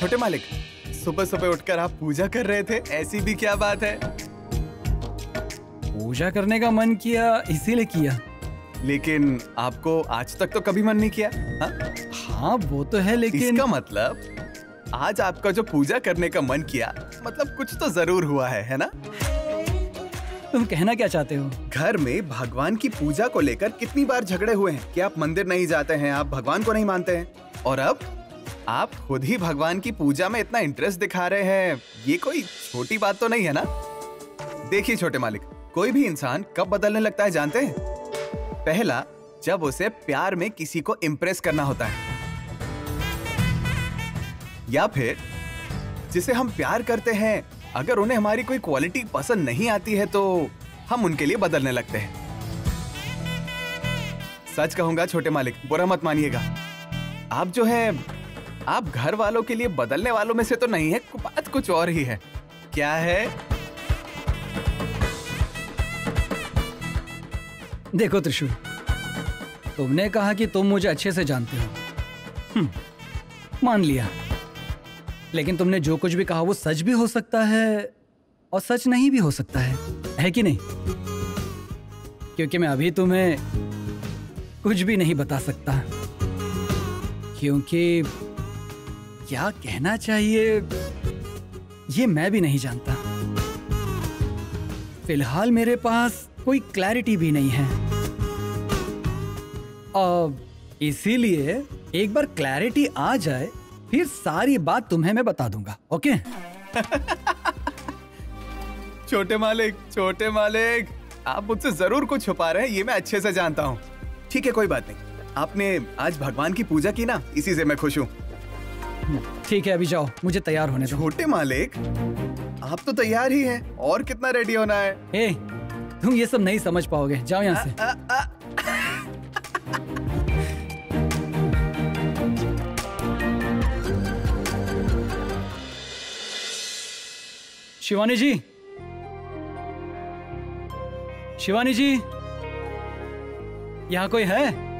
छोटे मालिक, सुबह सुबह उठकर आप पूजा कर रहे थे, ऐसी भी क्या बात है? पूजा करने का मन किया इसीलिए किया। लेकिन आपको आज तक तो कभी मन नहीं किया? हाँ वो तो है, लेकिन इसका मतलब आज आपका जो पूजा करने का मन किया, मतलब कुछ तो जरूर हुआ है ना? तुम कहना क्या चाहते हो? घर में भगवान की पूजा को लेकर कितनी बार झगड़े हुए हैं कि आप मंदिर नहीं जाते हैं, आप भगवान को नहीं मानते हैं, और अब आप खुद ही भगवान की पूजा में इतना इंटरेस्ट दिखा रहे हैं। ये कोई छोटी बात तो नहीं है ना? देखिए छोटे मालिक, कोई भी इंसान कब बदलने लगता है जानते हैं? पहला, जब उसे प्यार में किसी को इम्प्रेस करना होता है, या फिर जिसे हम प्यार करते हैं, अगर उन्हें हमारी कोई क्वालिटी पसंद नहीं आती है तो हम उनके लिए बदलने लगते हैं। सच कहूंगा छोटे मालिक, बुरा मत मानिएगा, आप जो है आप घर वालों के लिए बदलने वालों में से तो नहीं है, बात कुछ और ही है। क्या है? देखो त्रिशूल, तुमने कहा कि तुम मुझे अच्छे से जानते हो, मान लिया, लेकिन तुमने जो कुछ भी कहा वो सच भी हो सकता है और सच नहीं भी हो सकता है कि नहीं? क्योंकि मैं अभी तुम्हें कुछ भी नहीं बता सकता, क्योंकि क्या कहना चाहिए ये मैं भी नहीं जानता। फिलहाल मेरे पास कोई क्लैरिटी भी नहीं है, और इसीलिए एक बार क्लैरिटी आ जाए फिर सारी बात तुम्हें मैं बता दूंगा। ओके? छोटे मालिक, आप मुझसे जरूर कुछ छुपा रहे हैं, ये मैं अच्छे से जानता हूँ। ठीक है, कोई बात नहीं, आपने आज भगवान की पूजा की ना, इसी से मैं खुश हूँ। ठीक है, अभी जाओ, मुझे तैयार होने दो। छोटे मालिक, आप तो तैयार ही हैं, और कितना रेडी होना है? ए, तुम ये सब नहीं समझ पाओगे, जाओ यहाँ से। शिवानी जी, शिवानी जी, यहाँ कोई है?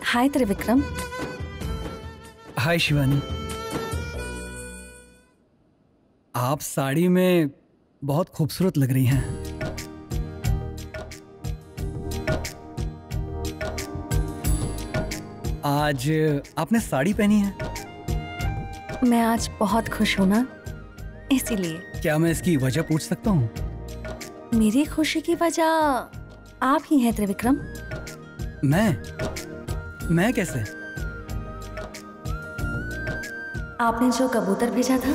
हाय त्रिविक्रम। हाय शिवानी, आप साड़ी में बहुत खूबसूरत लग रही हैं। आज आपने साड़ी पहनी है? मैं आज बहुत खुश हूं ना, इसीलिए। क्या मैं इसकी वजह पूछ सकता हूँ? मेरी खुशी की वजह आप ही हैं त्रिविक्रम। मैं कैसे? आपने जो कबूतर भेजा था।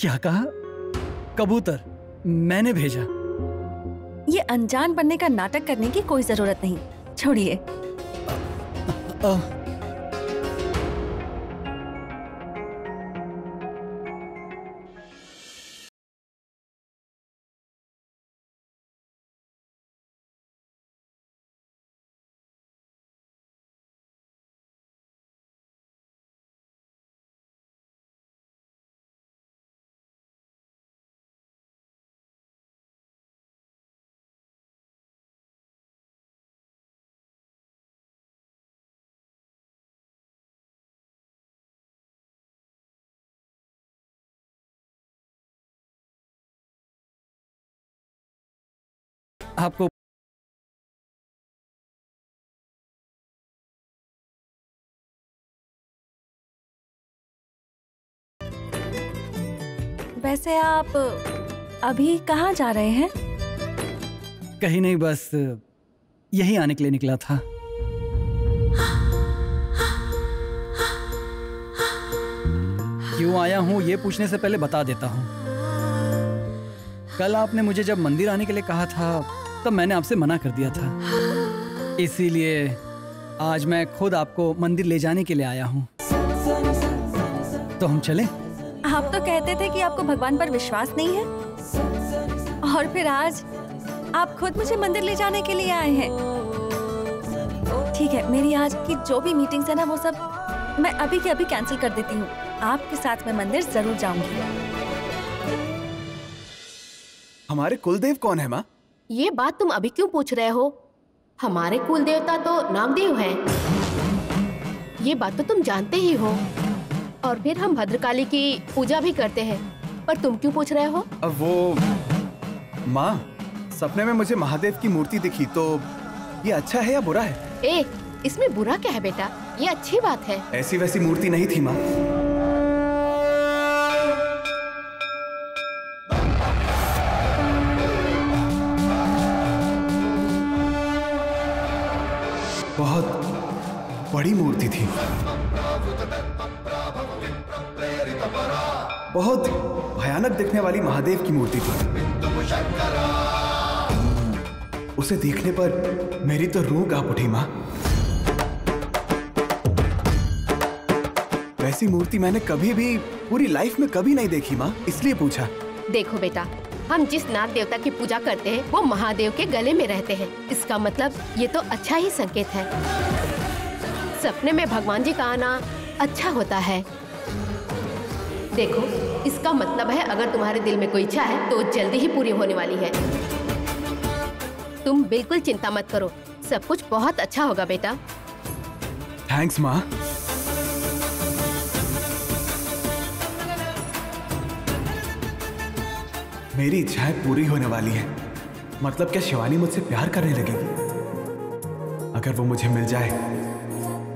क्या कहा? कबूतर मैंने भेजा? ये अनजान बनने का नाटक करने की कोई जरूरत नहीं, छोड़िए। आपको वैसे आप अभी कहाँ जा रहे हैं? कहीं नहीं, बस यही आने के लिए निकला था। क्यों आया हूँ ये पूछने से पहले बता देता हूँ। कल आपने मुझे जब मंदिर आने के लिए कहा था तब मैंने आपसे मना कर दिया था, इसीलिए आज मैं खुद आपको मंदिर ले जाने के लिए आया हूँ। तो हम चलें? आप तो कहते थे कि आपको भगवान पर विश्वास नहीं है, और फिर आज आप खुद मुझे मंदिर ले जाने के लिए आए हैं। ठीक है, मेरी आज की जो भी मीटिंग्स है ना, वो सब मैं अभी के अभी कैंसिल कर देती हूँ। आपके साथ मैं मंदिर जरूर जाऊंगी। हमारे कुलदेव कौन है माँ? ये बात तुम अभी क्यों पूछ रहे हो? हमारे कुल देवता तो नागदेव हैं। ये बात तो तुम जानते ही हो। और फिर हम भद्रकाली की पूजा भी करते हैं, पर तुम क्यों पूछ रहे हो? अब वो माँ, सपने में मुझे महादेव की मूर्ति दिखी, तो ये अच्छा है या बुरा है? ए, इसमें बुरा क्या है बेटा? ये अच्छी बात है। ऐसी वैसी मूर्ति नहीं थी माँ। बहुत बड़ी मूर्ति थी, बहुत भयानक दिखने वाली महादेव की मूर्ति थी। उसे देखने पर मेरी तो रूह कांप उठी माँ। वैसी मूर्ति मैंने कभी भी पूरी लाइफ में कभी नहीं देखी माँ, इसलिए पूछा। देखो बेटा, हम जिस नाग देवता की पूजा करते हैं वो महादेव के गले में रहते हैं। इसका मतलब ये तो अच्छा ही संकेत है। सपने में भगवान जी का आना अच्छा होता है। देखो, इसका मतलब है अगर तुम्हारे दिल में कोई इच्छा है तो जल्दी ही पूरी होने वाली है। तुम बिल्कुल चिंता मत करो, सब कुछ बहुत अच्छा होगा बेटा। थैंक्स माँ। मेरी इच्छाएं पूरी होने वाली है। मतलब क्या शिवानी मुझसे प्यार करने लगेगी? अगर वो मुझे मिल जाए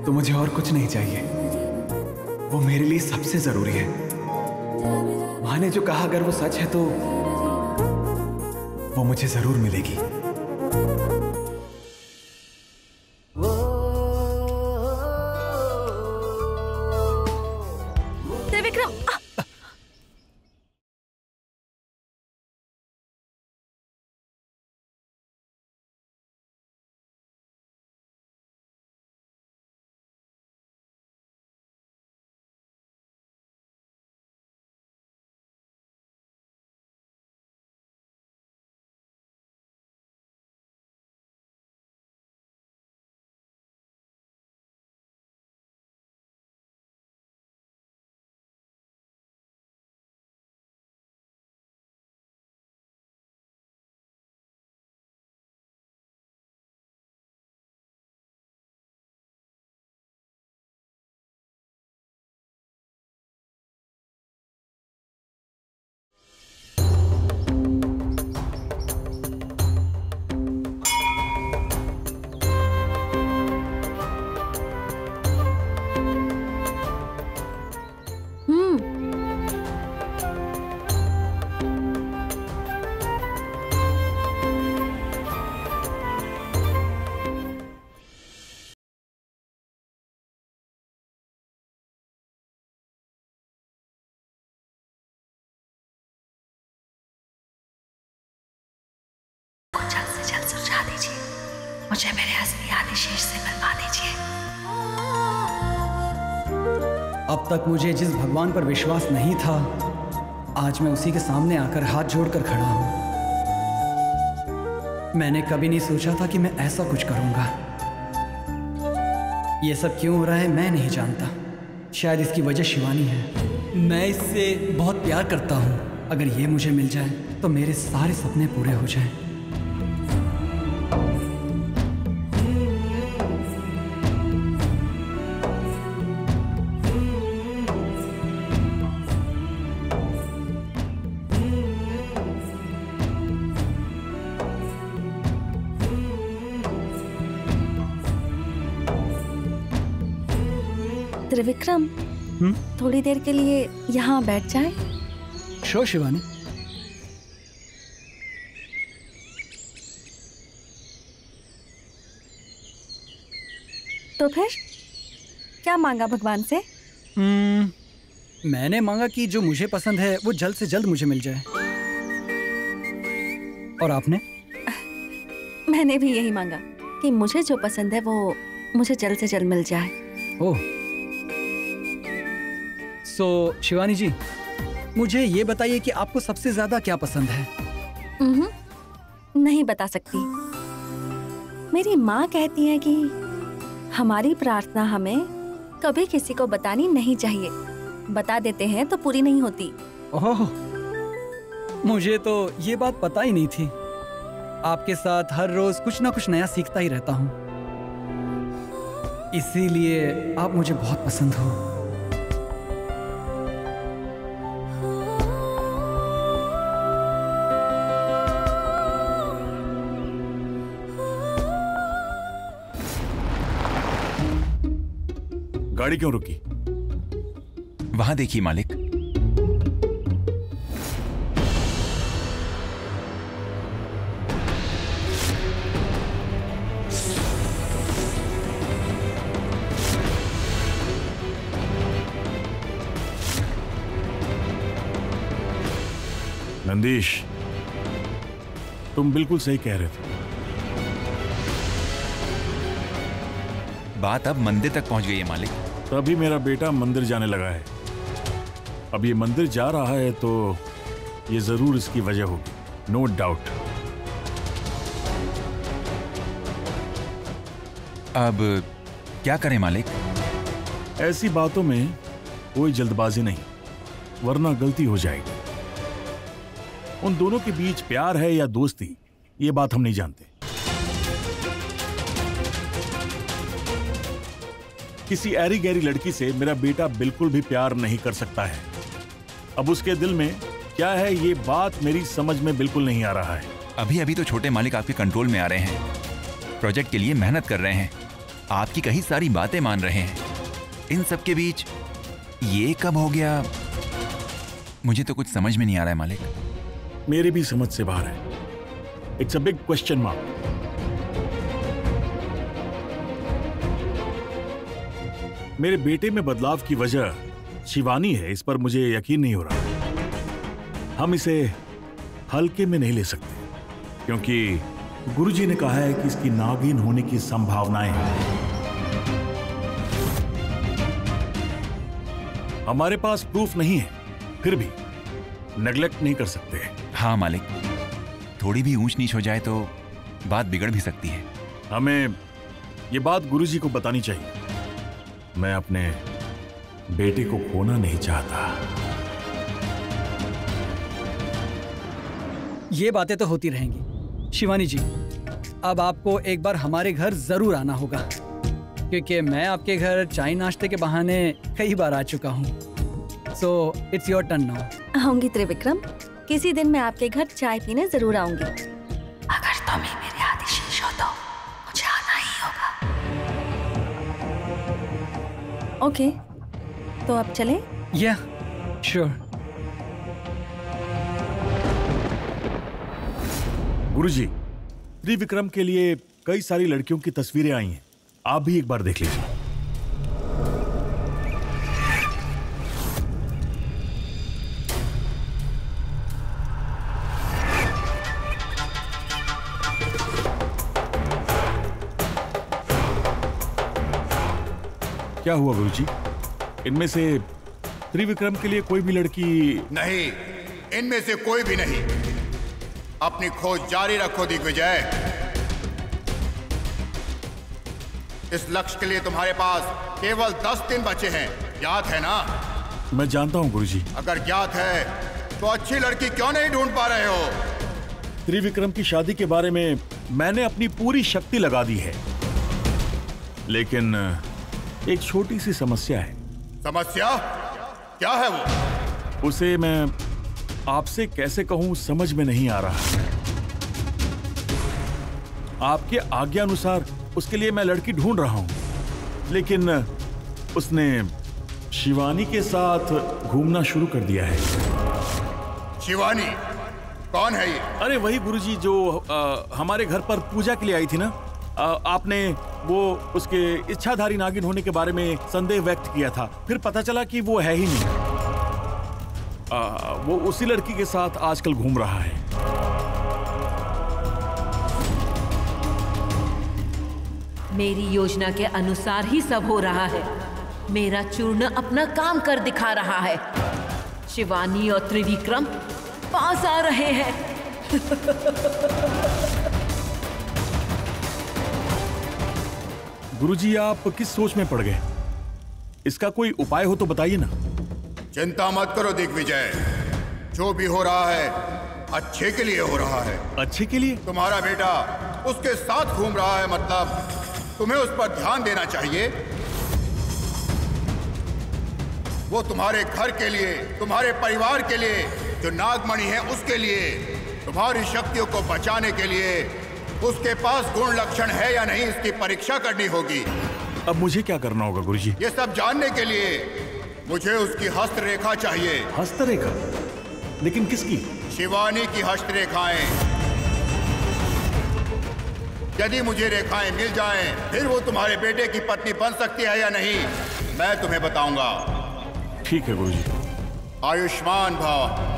तो मुझे और कुछ नहीं चाहिए। वो मेरे लिए सबसे जरूरी है। माँ ने जो कहा अगर वो सच है तो वो मुझे जरूर मिलेगी। त्रिविक्रम, जल्द से जल्द सुलझा दीजिए। मुझे मेरे असली आदिशेष से मिलवा दीजिए। अब तक मुझे जिस भगवान पर विश्वास नहीं था, आज मैं उसी के सामने आकर हाथ जोड़कर खड़ा हूं। मैंने कभी नहीं सोचा था कि मैं ऐसा कुछ करूंगा। ये सब क्यों हो रहा है मैं नहीं जानता। शायद इसकी वजह शिवानी है। मैं इससे बहुत प्यार करता हूं। अगर ये मुझे मिल जाए तो मेरे सारे सपने पूरे हो जाएं। त्रिविक्रम, थोड़ी देर के लिए यहाँ बैठ जाए? श्योर शिवानी। तो फिर क्या मांगा भगवान से? मैंने मांगा कि जो मुझे पसंद है वो जल्द से जल्द मुझे मिल जाए। और आपने? मैंने भी यही मांगा कि मुझे जो पसंद है वो मुझे जल्द से जल्द मिल जाए। ओह, सो शिवानी जी, मुझे ये बताइए कि आपको सबसे ज्यादा क्या पसंद है? नहीं बता सकती। मेरी माँ कहती है कि हमारी प्रार्थना हमें कभी किसी को बतानी नहीं चाहिए, बता देते हैं तो पूरी नहीं होती। ओह, मुझे तो ये बात पता ही नहीं थी। आपके साथ हर रोज कुछ ना कुछ नया सीखता ही रहता हूँ, इसीलिए आप मुझे बहुत पसंद हो। गाड़ी क्यों रुकी? वहां देखिए मालिक। नंदीश, तुम बिल्कुल सही कह रहे थे। बात अब मंदिर तक पहुंच गई है मालिक। तभी मेरा बेटा मंदिर जाने लगा है। अब ये मंदिर जा रहा है तो ये जरूर इसकी वजह होगी, नो डाउट। अब क्या करें मालिक? ऐसी बातों में कोई जल्दबाजी नहीं, वरना गलती हो जाएगी। उन दोनों के बीच प्यार है या दोस्ती, ये बात हम नहीं जानते। किसी ऐरी गैरी लड़की से मेरा बेटा बिल्कुल भी प्यार नहीं कर सकता है। अब उसके दिल में क्या है ये बात मेरी समझ में बिल्कुल नहीं आ रहा है। अभी अभी तो छोटे मालिक आपके कंट्रोल में आ रहे हैं, प्रोजेक्ट के लिए मेहनत कर रहे हैं, आपकी कई सारी बातें मान रहे हैं। इन सब के बीच ये कब हो गया, मुझे तो कुछ समझ में नहीं आ रहा है मालिक। मेरे भी समझ से बाहर है। It's a big question mark. मेरे बेटे में बदलाव की वजह शिवानी है, इस पर मुझे यकीन नहीं हो रहा। हम इसे हल्के में नहीं ले सकते, क्योंकि गुरुजी ने कहा है कि इसकी नागिन होने की संभावनाएं हैं। हमारे पास प्रूफ नहीं है, फिर भी नेग्लेक्ट नहीं कर सकते। हाँ मालिक, थोड़ी भी ऊंच नीच हो जाए तो बात बिगड़ भी सकती है। हमें ये बात गुरुजी को बतानी चाहिए। मैं अपने बेटे को खोना नहीं चाहता। ये बातें तो होती रहेंगी शिवानी जी। अब आपको एक बार हमारे घर जरूर आना होगा, क्योंकि मैं आपके घर चाय नाश्ते के बहाने कई बार आ चुका हूँ। So it's your turn now. आऊंगी त्रिविक्रम, किसी दिन मैं आपके घर चाय पीने जरूर आऊंगी। अगर तुम ही मेरे आदेश हो तो मुझे आना ही होगा। ओके, तो अब चलें? या श्योर। गुरुजी, त्रिविक्रम के लिए कई सारी लड़कियों की तस्वीरें आई हैं, आप भी एक बार देख लीजिए। क्या हुआ गुरुजी? इनमें से त्रिविक्रम के लिए कोई भी लड़की? नहीं, इनमें से कोई भी नहीं। अपनी खोज जारी रखो दिग्विजय। इस लक्ष्य के लिए तुम्हारे पास केवल 10 दिन बचे हैं, याद है ना? मैं जानता हूं गुरुजी। अगर ज्ञात है तो अच्छी लड़की क्यों नहीं ढूंढ पा रहे हो? त्रिविक्रम की शादी के बारे में मैंने अपनी पूरी शक्ति लगा दी है, लेकिन एक छोटी सी समस्या है। समस्या क्या है वो? उसे मैं आपसे कैसे कहूं समझ में नहीं आ रहा। आपके आज्ञा अनुसार उसके लिए मैं लड़की ढूंढ रहा हूं, लेकिन उसने शिवानी के साथ घूमना शुरू कर दिया है। शिवानी? कौन है ये? अरे वही गुरुजी जो हमारे घर पर पूजा के लिए आई थी ना। आपने वो उसके इच्छाधारी नागिन होने के बारे में संदेह व्यक्त किया था, फिर पता चला कि वो है ही नहीं। वो उसी लड़की के साथ आजकल घूम रहा है। मेरी योजना के अनुसार ही सब हो रहा है। मेरा चूर्ण अपना काम कर दिखा रहा है। शिवानी और त्रिविक्रम पास आ रहे हैं। गुरुजी, आप किस सोच में पड़ गए? इसका कोई उपाय हो तो बताइए ना। चिंता मत करो दिग्विजय, जो भी हो रहा है अच्छे के लिए हो रहा है। अच्छे के लिए? तुम्हारा बेटा उसके साथ घूम रहा है, मतलब तुम्हें उस पर ध्यान देना चाहिए। वो तुम्हारे घर के लिए, तुम्हारे परिवार के लिए, जो नागमणि है उसके लिए, तुम्हारी शक्तियों को बचाने के लिए उसके पास गुण लक्षण है या नहीं, इसकी परीक्षा करनी होगी। अब मुझे क्या करना होगा गुरुजी? ये सब जानने के लिए मुझे उसकी हस्तरेखा चाहिए। हस्तरेखा? लेकिन किसकी? शिवानी की हस्तरेखाएं। यदि मुझे रेखाएं मिल जाएं, फिर वो तुम्हारे बेटे की पत्नी बन सकती है या नहीं, मैं तुम्हें बताऊंगा। ठीक है गुरुजी। आयुष्मान भव।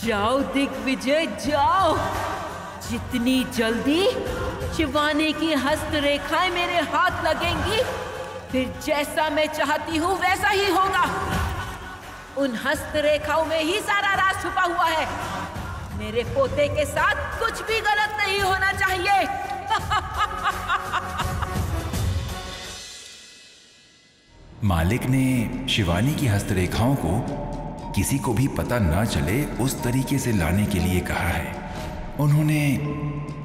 जाओ दिग्विजय जाओ, जितनी जल्दी शिवानी की हस्तरेखाएं मेरे हाथ लगेंगी, फिर जैसा मैं चाहती हूँ वैसा ही होगा। उन हस्तरेखाओं में ही सारा राज छुपा हुआ है। मेरे पोते के साथ कुछ भी गलत नहीं होना चाहिए। मालिक ने शिवानी की हस्तरेखाओं को किसी को भी पता ना चले उस तरीके से लाने के लिए कहा है। उन्होंने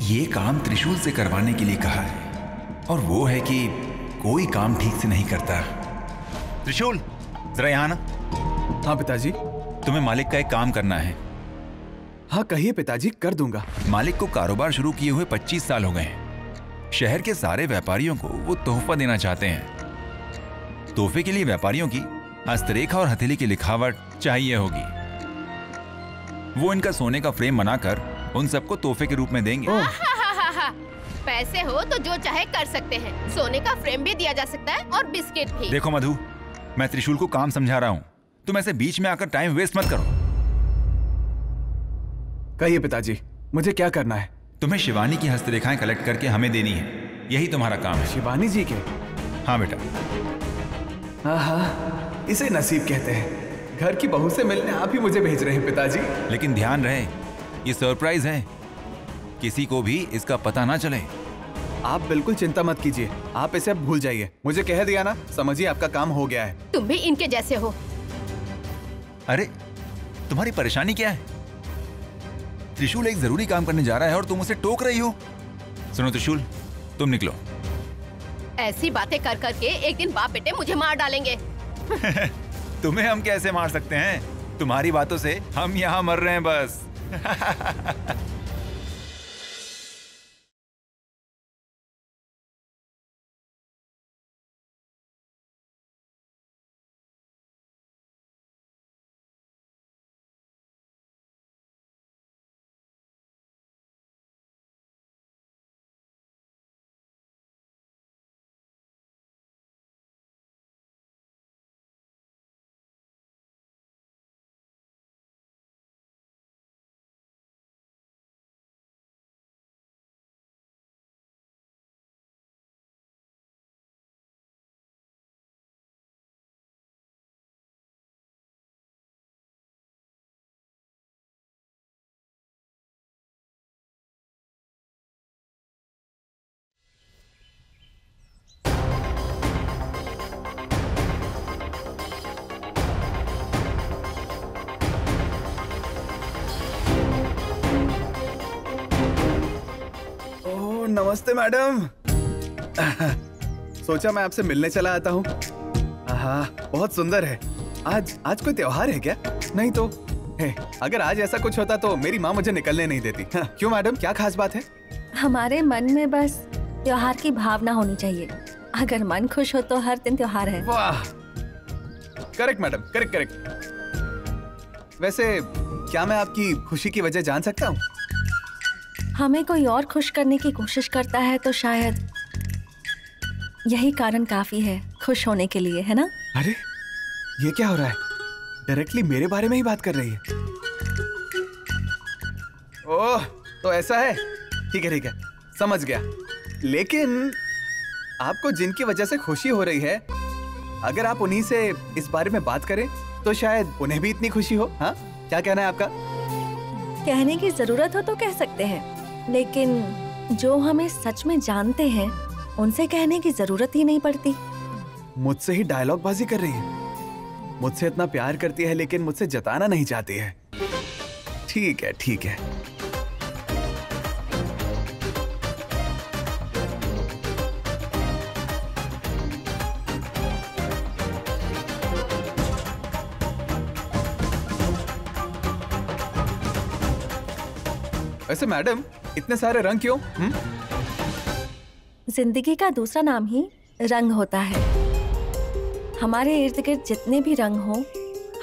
ये काम त्रिशूल से करवाने के लिए कहा है, और वो है कि कोई काम ठीक से नहीं करता। त्रिशूल, जरा यहाँ ना। हाँ पिताजी। तुम्हें मालिक का एक काम करना है। हाँ कहिए पिताजी, कर दूंगा। मालिक को कारोबार शुरू किए हुए 25 साल हो गए हैं। शहर के सारे व्यापारियों को वो तोहफा देना चाहते हैं। तोहफे के लिए व्यापारियों की हस्तरेखा और हथेली की लिखावट चाहिए होगी। वो इनका सोने का फ्रेम बनाकर उन सबको तोहफे के रूप में देंगे। पैसे हो तो जो चाहे कर सकते हैं। सोने का फ्रेम भी दिया जा सकता है और बिस्किट भी। देखो मधु, मैं त्रिशूल को काम समझा रहा हूँ, तुम ऐसे बीच में आकर टाइम वेस्ट मत करो। कहिए पिताजी, मुझे क्या करना है? तुम्हें शिवानी की हस्तरेखाएं कलेक्ट करके हमें देनी है, यही तुम्हारा काम है। शिवानी जी के? हाँ बेटा। हाँ, इसे नसीब कहते हैं। घर की बहू से मिलने आप ही मुझे भेज रहे हैं पिताजी। लेकिन ध्यान रहे, ये सरप्राइज है, किसी को भी इसका पता ना चले। आप बिल्कुल चिंता मत कीजिए, आप इसे अब भूल जाइए। मुझे कह दिया ना, समझिए आपका काम हो गया है। तुम भी इनके जैसे हो। अरे तुम्हारी परेशानी क्या है? त्रिशूल एक जरूरी काम करने जा रहा है और तुम उसे टोक रही हो। सुनो त्रिशूल, तुम निकलो। ऐसी बातें कर करके एक दिन बाप बेटे मुझे मार डालेंगे। तुम्हें हम कैसे मार सकते हैं? तुम्हारी बातों से हम यहाँ मर रहे हैं बस। नमस्ते मैडम। सोचा मैं आपसे मिलने चला आता हूँ। हाँ, बहुत सुंदर है। आज कोई त्योहार है क्या? नहीं तो अगर आज ऐसा कुछ होता तो मेरी माँ मुझे निकलने नहीं देती। हाँ, क्यों मैडम, क्या खास बात है? हमारे मन में बस त्योहार की भावना होनी चाहिए। अगर मन खुश हो तो हर दिन त्योहार है। वाह, करेक्ट मैडम, करेक्ट। वैसे क्या मैं आपकी खुशी की वजह जान सकता हूँ? हमें कोई और खुश करने की कोशिश करता है तो शायद यही कारण काफी है खुश होने के लिए, है ना? अरे ये क्या हो रहा है? डायरेक्टली मेरे बारे में ही बात कर रही है। ओह, तो ऐसा है। ठीक है, समझ गया। लेकिन आपको जिनकी वजह से खुशी हो रही है, अगर आप उन्हीं से इस बारे में बात करें तो शायद उन्हें भी इतनी खुशी हो। हाँ, क्या कहना है आपका? कहने की जरूरत हो तो कह सकते हैं, लेकिन जो हमें सच में जानते हैं उनसे कहने की जरूरत ही नहीं पड़ती। मुझसे ही डायलॉग बाजी कर रही है। मुझसे इतना प्यार करती है लेकिन मुझसे जताना नहीं चाहती है। ठीक है। वैसे मैडम, इतने सारे रंग क्यों? जिंदगी का दूसरा नाम ही रंग होता है। हमारे इर्द गिर्द जितने भी रंग हो,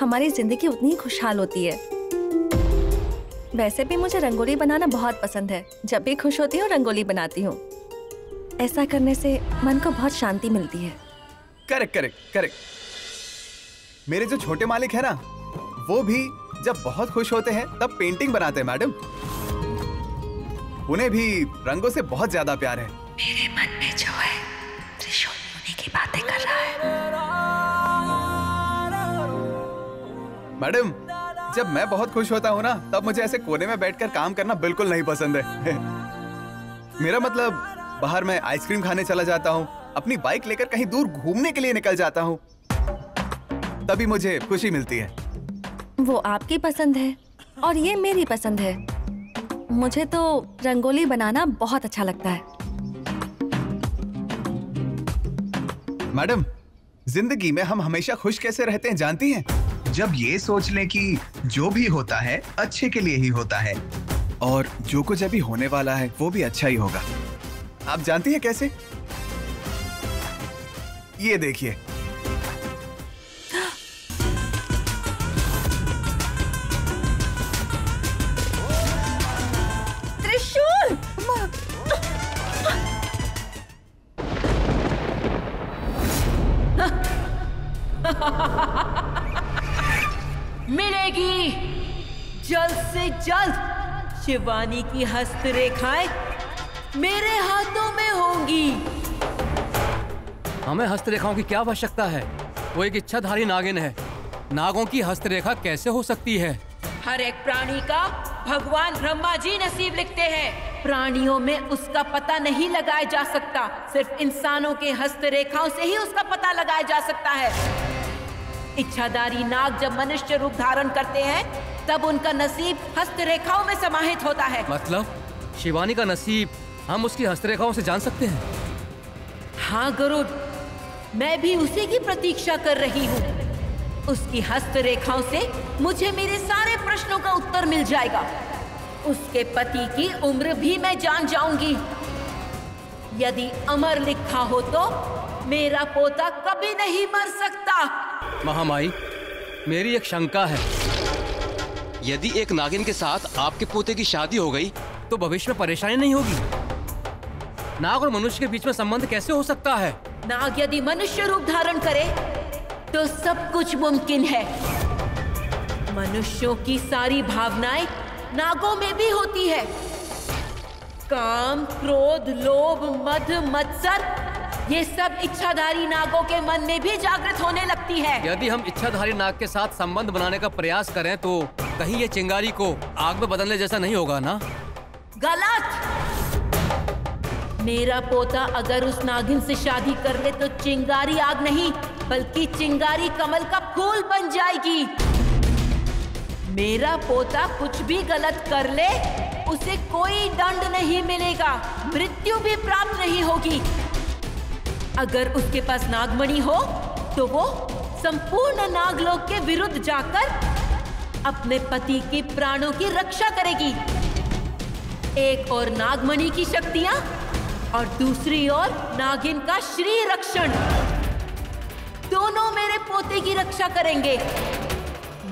हमारी जिंदगी उतनी ही खुशहाल होती है। वैसे भी मुझे रंगोली बनाना बहुत पसंद है। जब भी खुश होती हूँ रंगोली बनाती हूँ। ऐसा करने से मन को बहुत शांति मिलती है। करेक्ट। मेरे जो छोटे मालिक है ना, वो भी जब बहुत खुश होते हैं तब पेंटिंग बनाते हैं मैडम। उन्हें भी रंगों से बहुत ज्यादा प्यार है। मेरे मन में जो है त्रिशूल होने की बातें कर रहा है। मैडम, जब मैं बहुत खुश होता हूँ ना, तब मुझे ऐसे कोने में बैठकर काम करना बिल्कुल नहीं पसंद है। मेरा मतलब, बाहर मैं आइसक्रीम खाने चला जाता हूँ, अपनी बाइक लेकर कहीं दूर घूमने के लिए निकल जाता हूँ, तभी मुझे खुशी मिलती है। वो आपकी पसंद है और ये मेरी पसंद है। मुझे तो रंगोली बनाना बहुत अच्छा लगता है। मैडम, जिंदगी में हम हमेशा खुश कैसे रहते हैं जानती हैं? जब ये सोच लें कि जो भी होता है अच्छे के लिए ही होता है, और जो कुछ अभी होने वाला है वो भी अच्छा ही होगा। आप जानती हैं कैसे? ये देखिए। त्रिशूल! मिलेगी जल्द से जल्द। शिवानी की हस्तरेखाएं मेरे हाथों में होंगी। हमें हस्तरेखाओं की क्या आवश्यकता है? वो एक इच्छाधारी नागिन है। नागों की हस्तरेखा कैसे हो सकती है? हर एक प्राणी का भगवान ब्रह्मा जी नसीब लिखते हैं। प्राणियों में उसका पता नहीं लगाया जा सकता, सिर्फ इंसानों के हस्तरेखाओं से ही उसका पता लगाया जा सकता है। इच्छाधारी नाग जब मनुष्य रूप धारण करते हैं, तब उनका नसीब हस्तरेखाओं में समाहित होता है। मतलब शिवानी का नसीब हम उसकी हस्तरेखाओं से जान सकते हैं? हाँ गरुड़, मैं भी उसी की प्रतीक्षा कर रही हूँ। उसकी हस्तरेखाओं से मुझे मेरे सारे प्रश्नों का उत्तर मिल जाएगा। उसके पति की उम्र भी मैं जान जाऊंगी। यदि अमर लिखा हो तो मेरा पोता कभी नहीं मर सकता। महामाई, मेरी एक शंका है। यदि एक नागिन के साथ आपके पोते की शादी हो गई तो भविष्य में परेशानी नहीं होगी? नाग और मनुष्य के बीच में संबंध कैसे हो सकता है? नाग यदि मनुष्य रूप धारण करे तो सब कुछ मुमकिन है। मनुष्यों की सारी भावनाएं नागों में भी होती है। काम, क्रोध, लोभ, मद, मत्सर, ये सब इच्छाधारी नागों के मन में भी जागृत होने लगती है। यदि हम इच्छाधारी नाग के साथ संबंध बनाने का प्रयास करें तो कहीं ये चिंगारी को आग में बदलने जैसा नहीं होगा ना? गलत। मेरा पोता अगर उस नागिन से शादी कर ले तो चिंगारी आग नहीं, बल्कि चिंगारी कमल का फूल बन जाएगी। मेरा पोता कुछ भी गलत कर ले, उसे कोई दंड नहीं मिलेगा, मृत्यु भी प्राप्त नहीं होगी। अगर उसके पास नागमणि हो तो वो संपूर्ण नागलोक के विरुद्ध जाकर अपने पति के प्राणों की रक्षा करेगी। एक और नागमणि की शक्तियां और दूसरी ओर नागिन का श्री रक्षण, दोनों मेरे पोते की रक्षा करेंगे।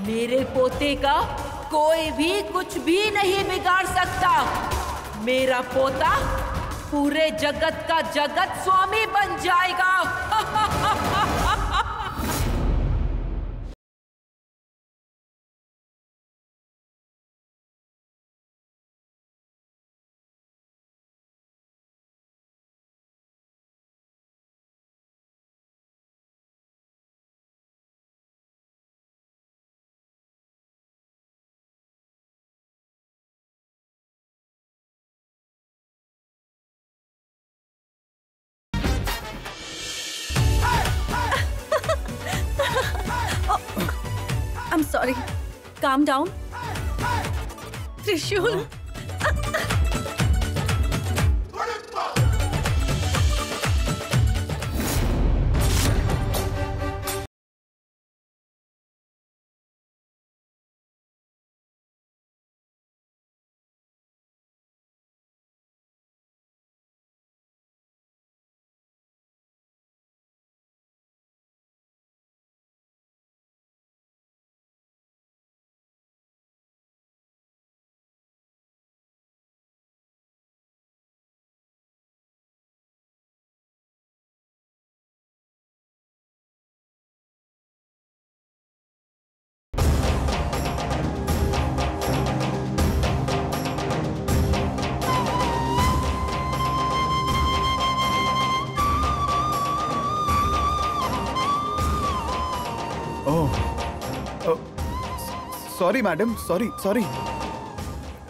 मेरे पोते का कोई भी कुछ भी नहीं बिगाड़ सकता। मेरा पोता पूरे जगत का जगत स्वामी बन जाएगा। I'm sorry. Calm down. Trishul. Sorry madam, sorry.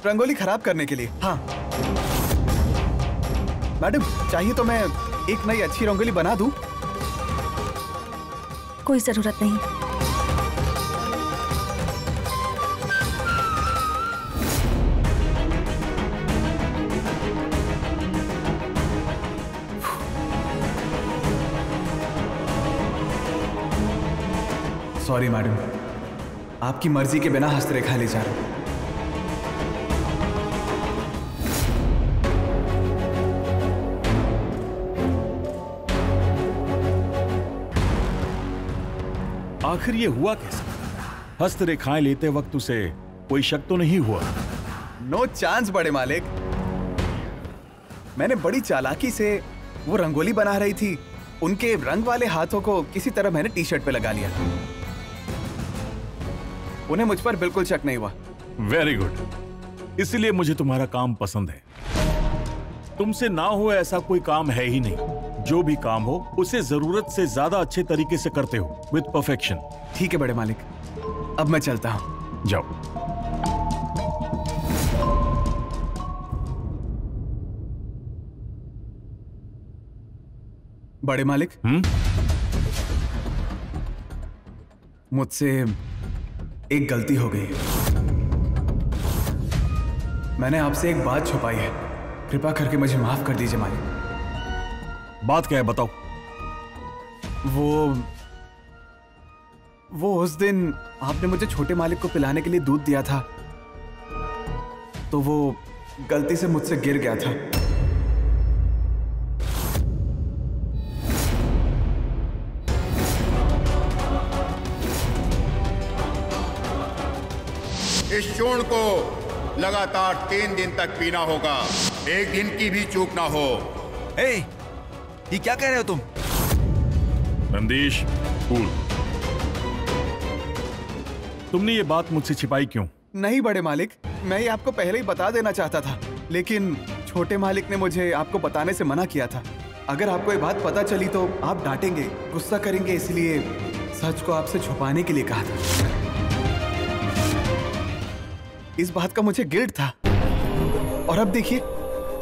Rangoli खराब करने के लिए। हाँ मैडम, चाहिए तो मैं एक नई अच्छी रंगोली बना दूं? कोई जरूरत नहीं। सॉरी मैडम, आपकी मर्जी के बिना हस्तरेखा ले जा रहा हूं। आखिर ये हुआ कैसे? हस्तरेखाएं लेते वक्त उसे कोई शक तो नहीं हुआ? नो चांस बड़े मालिक। मैंने बड़ी चालाकी से वो रंगोली बना रही थी, उनके रंग वाले हाथों को किसी तरह मैंने टी शर्ट पे लगा लिया। उन्हें मुझ पर बिल्कुल शक नहीं हुआ। Very good. इसलिए मुझे तुम्हारा काम पसंद है। तुमसे ना हो ऐसा कोई काम है ही नहीं। जो भी काम हो उसे जरूरत से ज्यादा अच्छे तरीके से करते हो, विद परफेक्शन। ठीक है बड़े मालिक, अब मैं चलता हूं। जाओ। बड़े मालिक, मुझसे एक गलती हो गई। मैंने आपसे एक बात छुपाई है, कृपा करके मुझे माफ कर दीजिए मालिक। बात क्या है, बताओ। वो उस दिन आपने मुझे छोटे मालिक को पिलाने के लिए दूध दिया था, तो वो गलती से मुझसे गिर गया था। इस चूर्ण को लगातार 3 दिन तक पीना होगा, एक दिन की भी चूक ना हो। ये क्या कह रहे हो तुम? नंदीश, कूल। तुमने ये बात मुझसे छिपाई क्यों? नहीं बड़े मालिक, मैं ये आपको पहले ही बता देना चाहता था, लेकिन छोटे मालिक ने मुझे आपको बताने से मना किया था। अगर आपको ये बात पता चली तो आप डांटेंगे, गुस्सा करेंगे, इसलिए सच को आपसे छुपाने के लिए कहा था। इस बात का मुझे गिल्ट था, और अब देखिए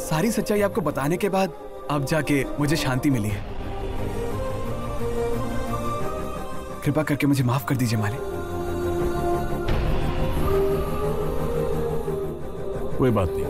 सारी सच्चाई आपको बताने के बाद अब जाके मुझे शांति मिली है। कृपा करके मुझे माफ कर दीजिए मालिक। कोई बात नहीं।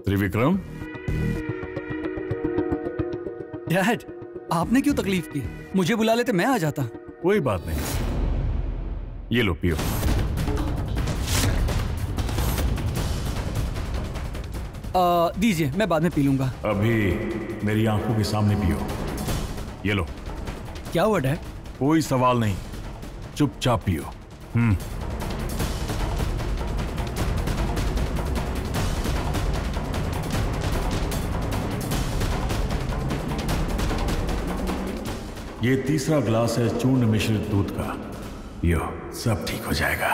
त्रिविक्रम, डैड, आपने क्यों तकलीफ की? मुझे बुला लेते, मैं आ जाता। कोई बात नहीं, ये लो पियो। दीजिए, मैं बाद में पी लूंगा। अभी मेरी आंखों के सामने पियो। ये लो। क्या हुआ डैड? कोई सवाल नहीं, चुपचाप पियो। ये तीसरा ग्लास है चूर्ण मिश्रित दूध का, पियो, सब ठीक हो जाएगा।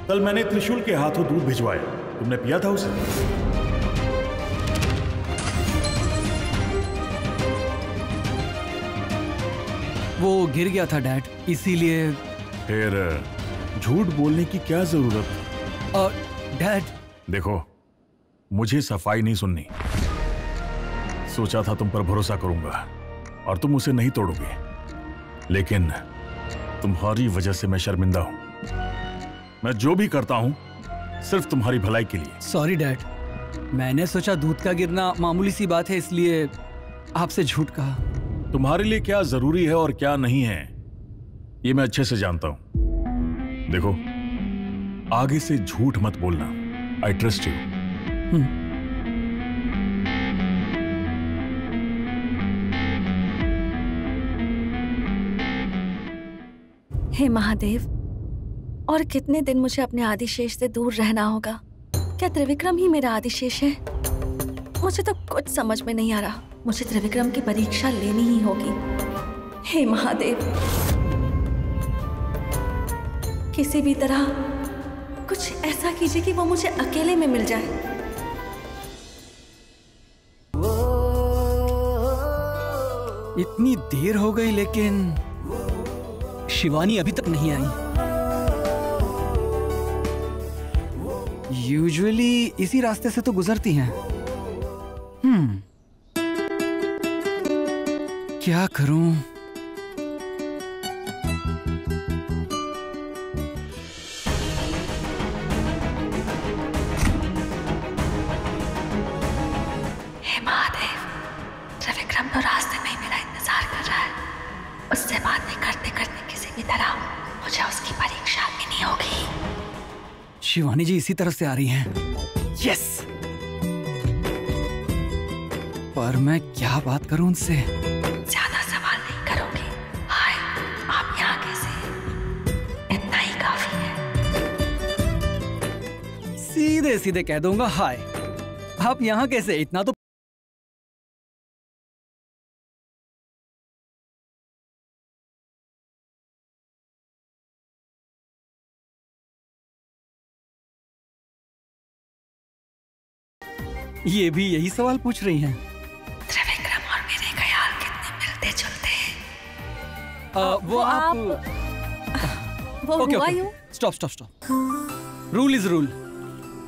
कल मैंने त्रिशूल के हाथों दूध भिजवाया, तुमने पिया था उसे? वो गिर गया था डैड, इसीलिए। फिर झूठ बोलने की क्या जरूरत? डैड देखो, मुझे सफाई नहीं सुननी। सोचा था तुम पर भरोसा करूंगा और तुम उसे नहीं तोड़ोगे, लेकिन तुम्हारी वजह से मैं शर्मिंदा हूं। मैं जो भी करता हूं सिर्फ तुम्हारी भलाई के लिए। सॉरी डैड, मैंने सोचा दूध का गिरना मामूली सी बात है, इसलिए आपसे झूठ कहा। तुम्हारे लिए क्या जरूरी है और क्या नहीं है ये मैं अच्छे से जानता हूं। देखो, आगे से झूठ मत बोलना। I trust you. हे महादेव, और कितने दिन मुझे अपने आदिशेष से दूर रहना होगा? क्या त्रिविक्रम ही मेरा आदिशेष है? मुझे तो कुछ समझ में नहीं आ रहा। मुझे त्रिविक्रम की परीक्षा लेनी ही होगी। हे महादेव, किसी भी तरह कुछ ऐसा कीजिए कि वो मुझे अकेले में मिल जाए। इतनी देर हो गई लेकिन शिवानी अभी तक नहीं आई। यूजुअली इसी रास्ते से तो गुजरती हैं। क्या करूं? हे महादेव, त्रिविक्रम तो रास्ते में ही मेरा इंतजार कर रहा है। उससे बातें करते करते किसी भी तरह मुझे उसकी परीक्षा लेनी होगी। शिवानी जी इसी तरफ से आ रही हैं। यस, पर मैं क्या बात करूं उनसे? ज्यादा सवाल नहीं करोगे? हाय, आप यहाँ कैसे? इतना ही काफी है। सीधे सीधे कह दूंगा, हाय, आप यहाँ कैसे? इतना तो ये भी यही सवाल पूछ रही हैं। त्रिविक्रम और मेरे ख्याल कितने मिलते जुलते हैं। वो आप वो ओके, हुआ ओके। यूं? Stop stop stop. Rule is rule,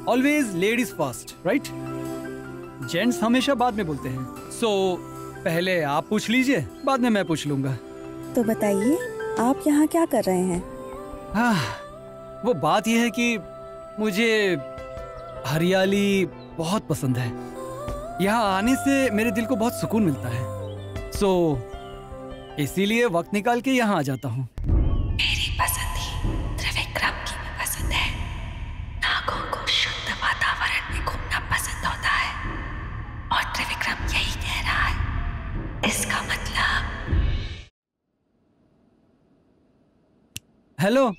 always ladies first, right? Gents हमेशा बाद में बोलते हैं। सो पहले आप पूछ लीजिए, बाद में मैं पूछ लूंगा। तो बताइए, आप यहाँ क्या कर रहे हैं? वो बात यह है कि मुझे हरियाली बहुत पसंद है। यहाँ आने से मेरे दिल को बहुत सुकून मिलता है। सो इसीलिए वक्त निकाल के यहाँ आ जाता हूँ। मेरी पसंद त्रिविक्रम की भी पसंद है। नागों को शुद्ध वातावरण में घूमना पसंद होता है, और त्रिविक्रम यही कह रहा है। इसका मतलब हेलो,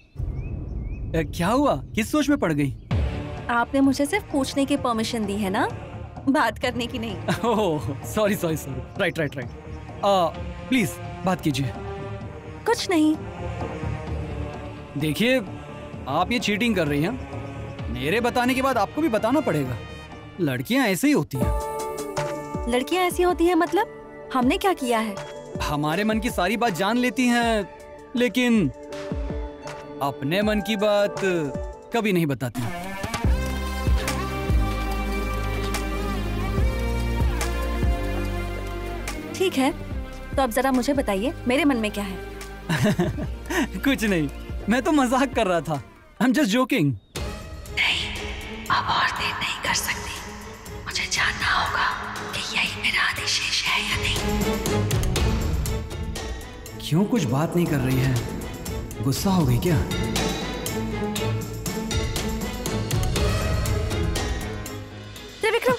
क्या हुआ? किस सोच में पड़ गई? आपने मुझे सिर्फ पूछने की परमिशन दी है ना, बात करने की नहीं। Oh, sorry sorry sorry. Right right right. Please बात कीजिए। कुछ नहीं। देखिए, आप ये चीटिंग कर रही हैं। मेरे बताने के बाद आपको भी बताना पड़ेगा। लड़कियां ऐसे ही होती हैं। लड़कियां ऐसी होती हैं मतलब? हमने क्या किया है? हमारे मन की सारी बात जान लेती हैं, लेकिन अपने मन की बात कभी नहीं बताती। ठीक है, तो अब जरा मुझे बताइए, मेरे मन में क्या है? कुछ नहीं, मैं तो मजाक कर रहा था। I'm just joking। नहीं, अब और देर नहीं कर सकती। मुझे जानना होगा कि यही मेरा आदिशेष है या नहीं। क्यों कुछ बात नहीं कर रही है? गुस्सा हो गई क्या? त्रिविक्रम!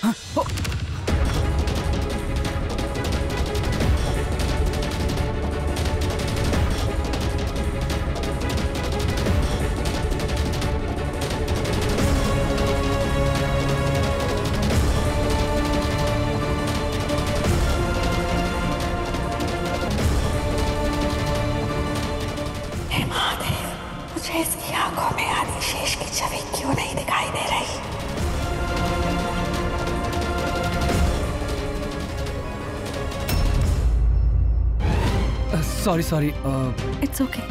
मुझे इसकी आंखों में आदिशेष की छवि क्यों नहीं दिखाई दे रही? Sorry it's okay.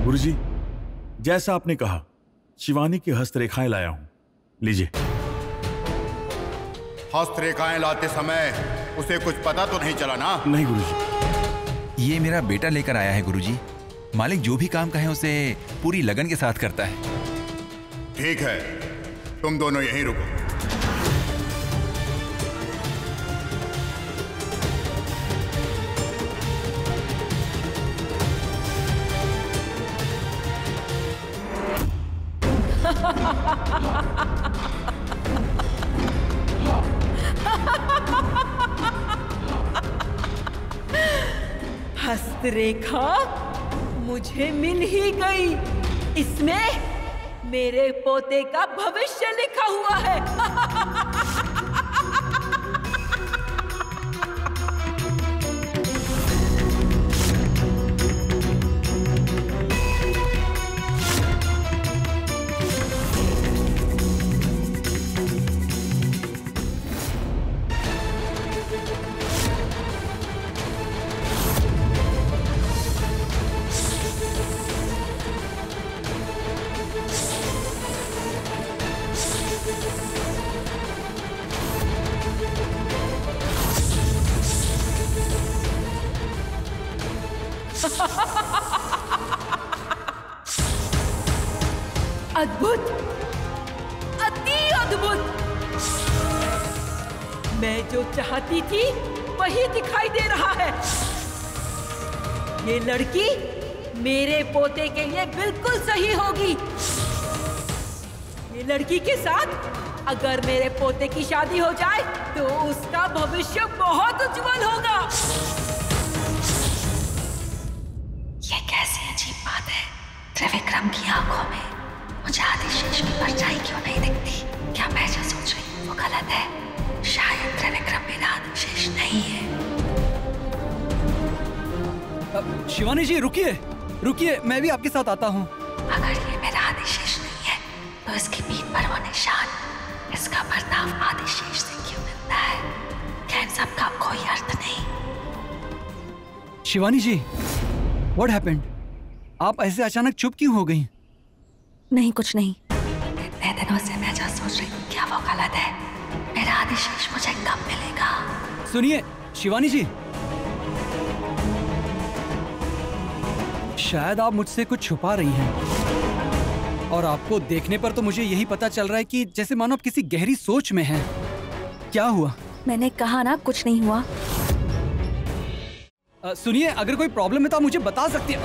गुरुजी, जैसा आपने कहा, शिवानी की हस्तरेखाएं लाया हूं, लीजिए। हस्तरेखाएं लाते समय उसे कुछ पता तो नहीं चला ना? नहीं गुरुजी। ये मेरा बेटा लेकर आया है गुरुजी। मालिक जो भी काम कहे उसे पूरी लगन के साथ करता है। ठीक है, तुम दोनों यहीं रुको। हस्तरेखा मुझे मिल ही गई। इसमें मेरे पोते का भविष्य लिखा हुआ है। अद्भुत, अति अद्भुत। मैं जो चाहती थी वही दिखाई दे रहा है। ये लड़की मेरे पोते के लिए बिल्कुल सही होगी। ये लड़की के साथ अगर मेरे पोते की शादी हो जाए तो उसका भविष्य बहुत उज्जवल होगा। ये कैसी अजीब बात है। त्रिविक्रम की आंखों में मुझे आदिशेष की परछाई क्यों नहीं दिखती? क्या मैं जो सोच रही हूँ वो गलत है? शायद त्रिविक्रम मेरा आदिशेष नहीं है। शिवानी जी रुकिए, मैं भी आपके साथ आता हूँ। अगर ये मेरा आदिशेष नहीं है तो इसकी पीठ पर वो निशान, इसका बर्ताव आदिशेष से क्यों मिलता है? क्या इन सब का कोई अर्थ नहीं? शिवानी जी, व्हाट हैपेंड? आप ऐसे अचानक चुप क्यों हो गई? नहीं, कुछ नहीं। इतने दिनों से मैं जो सोच रही हूँ क्या वो गलत है? मेरा आदिशेष मुझे कब मिलेगा? सुनिए शिवानी जी, शायद आप मुझसे कुछ छुपा रही हैं। और आपको देखने पर तो मुझे यही पता चल रहा है कि जैसे मानो आप किसी गहरी सोच में हैं। क्या हुआ? मैंने कहा ना कुछ नहीं हुआ। सुनिए, अगर कोई प्रॉब्लम है तो आप मुझे बता सकती हैं।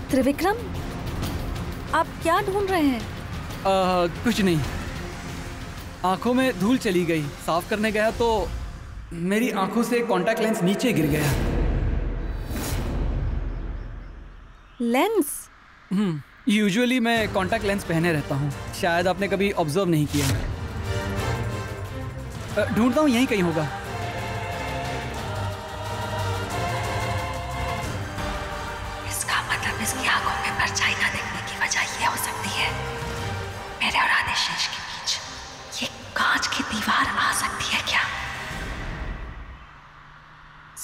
त्रिविक्रम, आप क्या ढूंढ रहे हैं? कुछ नहीं, आंखों में धूल चली गई। साफ करने गया तो मेरी आंखों से कॉन्टैक्ट लेंस नीचे गिर गया। लेंस? यूजुअली मैं कॉन्टैक्ट लेंस पहने रहता हूँ, शायद आपने कभी ऑब्जर्व नहीं किया। ढूंढता हूँ, यहीं कहीं होगा। इसका मतलब इसकी आंखों में परछाई न दिखने की वजह यह हो सकती है मेरे और आदिशेष के बीच ये कांच की दीवार आ सकती है क्या?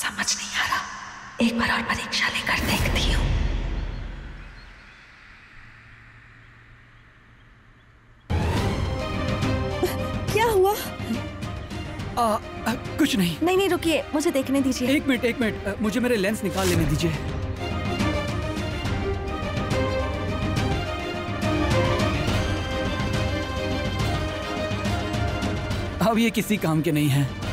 समझ नहीं आ रहा। एक बार और परीक्षा लेकर देखती हूँ। क्या हुआ? कुछ नहीं। नहीं रुकिए, मुझे देखने दीजिए। एक मिनट, मुझे मेरे लेंस निकाल लेने दीजिए। अब ये किसी काम के नहीं है।